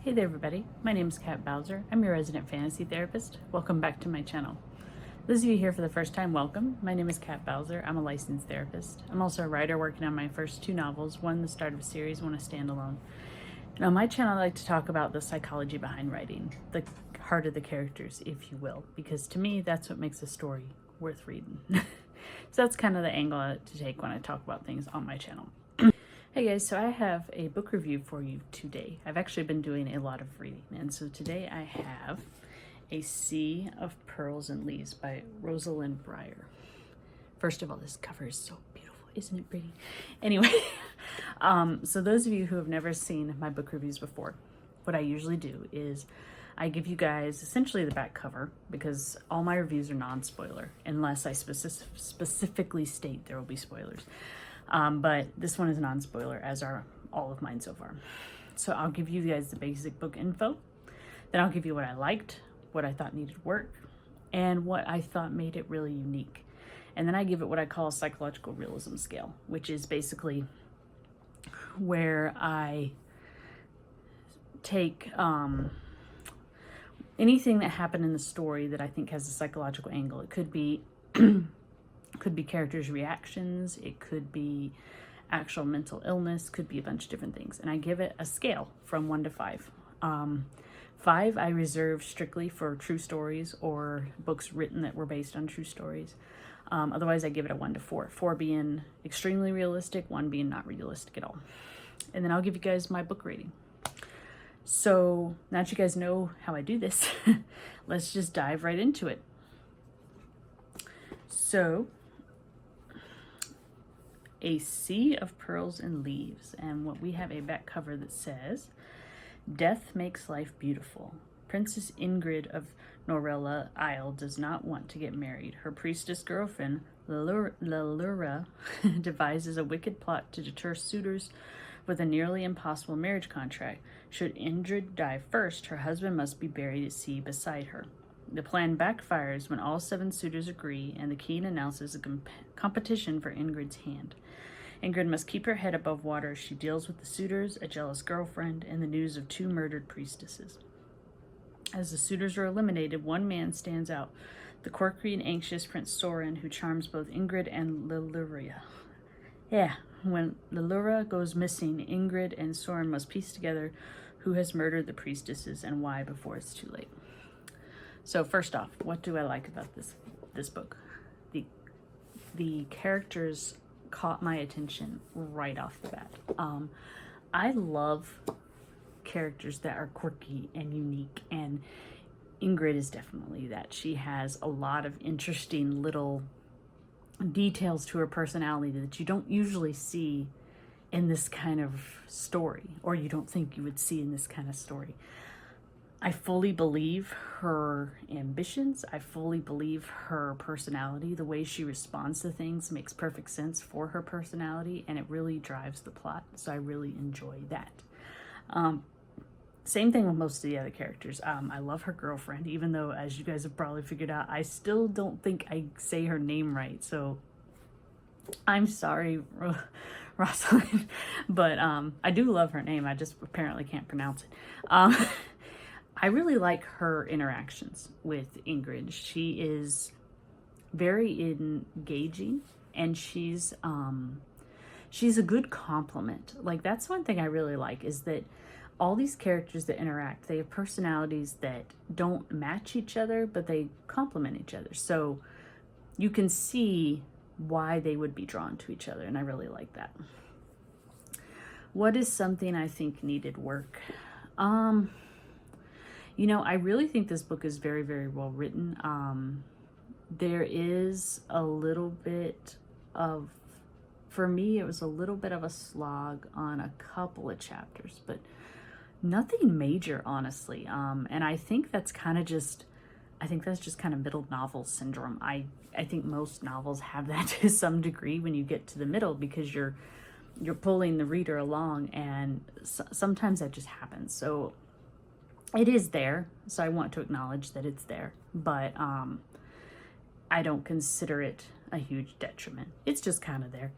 Hey there everybody, my name is Kat Bowser. I'm your resident fantasy therapist. Welcome back to my channel. Those of you here for the first time, welcome. My name is Kat Bowser. I'm a licensed therapist. I'm also a writer working on my first two novels, one the start of a series, one a standalone. And on my channel I like to talk about the psychology behind writing, the heart of the characters, if you will, because to me that's what makes a story worth reading. So that's kind of the angle to take when I talk about things on my channel. Hey guys, so I have a book review for you today. I've actually been doing a lot of reading, and so today I have A Sea of Pearls and Leaves by Rosalyn Briar. First of all, this cover is so beautiful, isn't it pretty? Anyway, so those of you who have never seen my book reviews before, what I usually do is I give you guys essentially the back cover, because all my reviews are non-spoiler, unless I specifically state there will be spoilers. But this one is non-spoiler, as are all of mine so far. So I'll give you guys the basic book info, then I'll give you what I liked, what I thought needed work, and what I thought made it really unique. And then I give it what I call a psychological realism scale, which is basically where I take anything that happened in the story that I think has a psychological angle. It could be could be characters' reactions, it could be actual mental illness, could be a bunch of different things. And I give it a scale from 1 to 5. 5 I reserve strictly for true stories or books written that were based on true stories. Otherwise I give it a 1 to 4. 4 being extremely realistic, 1 being not realistic at all. And then I'll give you guys my book rating. So now that you guys know how I do this, let's just dive right into it. So, A Sea of Pearls and Leaves, and what we have a back cover that says, "Death makes life beautiful. Princess Ingrid of Norella Isle does not want to get married. Her priestess girlfriend, Lalura, devises a wicked plot to deter suitors with a nearly impossible marriage contract. Should Ingrid die first, her husband must be buried at sea beside her. The plan backfires when all 7 suitors agree, and the king announces a competition for Ingrid's hand. Ingrid must keep her head above water as she deals with the suitors, a jealous girlfriend, and the news of 2 murdered priestesses. As the suitors are eliminated, one man stands out, the quirky and anxious Prince Soren, who charms both Ingrid and Lalura. When Lalura goes missing, Ingrid and Soren must piece together who has murdered the priestesses and why before it's too late." So first off, what do I like about this book? The characters caught my attention right off the bat. I love characters that are quirky and unique, and Ingrid is definitely that. She has a lot of interesting little details to her personality that you don't usually see in this kind of story, or you don't think you would see in this kind of story. I fully believe her ambitions. I fully believe her personality. The way she responds to things makes perfect sense for her personality, and it really drives the plot. So I really enjoy that. Same thing with most of the other characters. I love her girlfriend, even though, as you guys have probably figured out, I still don't think I say her name right. So I'm sorry, Rosalyn, but I do love her name. I just apparently can't pronounce it. I really like her interactions with Ingrid. She is very engaging, and she's a good compliment. Like, that's one thing I really like, is that all these characters that interact, they have personalities that don't match each other, but they complement each other. So you can see why they would be drawn to each other, and I really like that. What is something I think needed work? You know, I really think this book is very, very well written. There is a little bit of, for me, it was a little bit of a slog on a couple of chapters, but nothing major, honestly. And I think that's kind of just, middle novel syndrome. I think most novels have that to some degree when you get to the middle, because you're pulling the reader along, and sometimes that just happens. So it is there, so I want to acknowledge that it's there, but I don't consider it a huge detriment. It's just kind of there.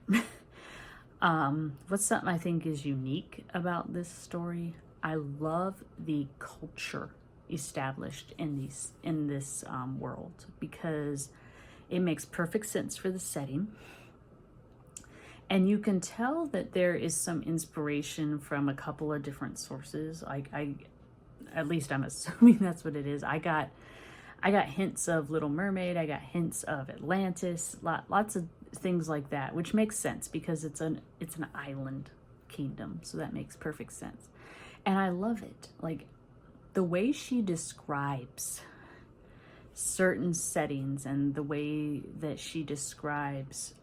What's something I think is unique about this story? I love the culture established in this world, because it makes perfect sense for the setting. And you can tell that there is some inspiration from a couple of different sources. At least I'm assuming that's what it is. I got hints of Little Mermaid. I got hints of Atlantis. Lots of things like that, which makes sense because it's an island kingdom, so that makes perfect sense. And I love it. Like, the way she describes certain settings and the way that she describes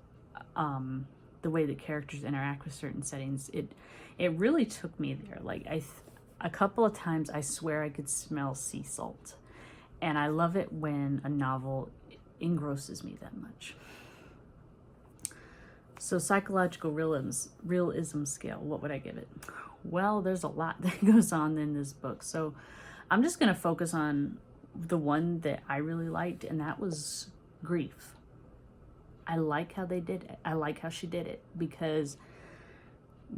the way the characters interact with certain settings, it really took me there. Like, a couple of times I swear I could smell sea salt. And I love it when a novel engrosses me that much. So, psychological realism scale, what would I give it? Well, there's a lot that goes on in this book. So I'm just going to focus on the one that I really liked, and that was grief. I like how they did it. I like how she did it, because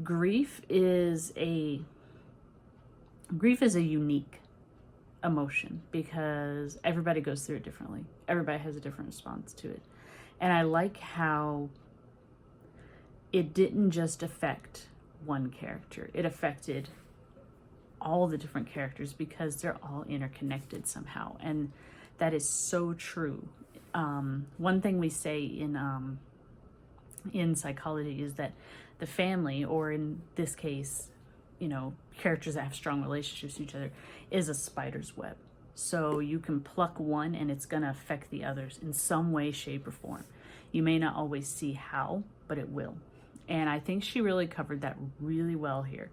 grief is a unique emotion, because everybody goes through it differently. Everybody has a different response to it. And I like how it didn't just affect one character. It affected all the different characters, because they're all interconnected somehow. And that is so true. One thing we say in psychology is that the family, or in this case, characters that have strong relationships to each other, is a spider's web. So you can pluck one and it's going to affect the others in some way, shape, or form. You may not always see how, but it will. And I think she really covered that really well here.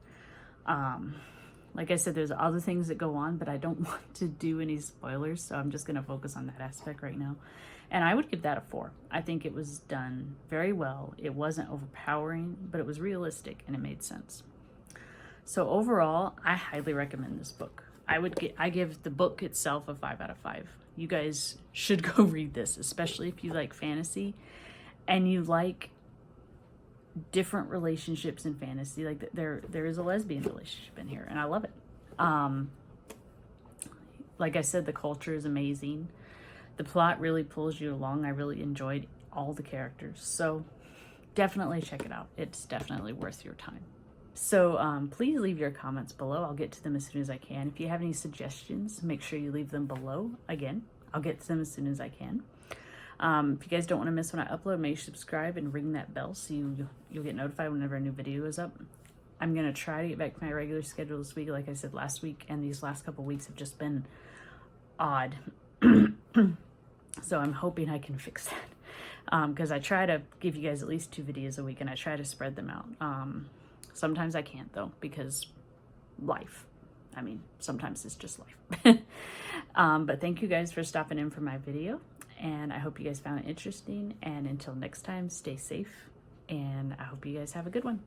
Like I said, there's other things that go on, but I don't want to do any spoilers, so I'm just going to focus on that aspect right now. And I would give that a 4. I think it was done very well. It wasn't overpowering, but it was realistic and it made sense. So overall, I highly recommend this book. I give the book itself a 5 out of 5. You guys should go read this, especially if you like fantasy and you like different relationships in fantasy. Like, there is a lesbian relationship in here, and I love it. Like I said, the culture is amazing. The plot really pulls you along. I really enjoyed all the characters, so definitely check it out. It's definitely worth your time. So please leave your comments below. I'll get to them as soon as I can. If you have any suggestions, make sure you leave them below. Again, I'll get to them as soon as I can. If you guys don't want to miss when I upload, make sure you subscribe and ring that bell so you'll get notified whenever a new video is up. I'm going to try to get back to my regular schedule this week, like I said last week, and these last couple weeks have just been odd. So I'm hoping I can fix that, because I try to give you guys at least 2 videos a week, and I try to spread them out. Sometimes I can't, though, because life. I mean, sometimes it's just life. But thank you guys for stopping in for my video, and I hope you guys found it interesting. And until next time, stay safe, and I hope you guys have a good one.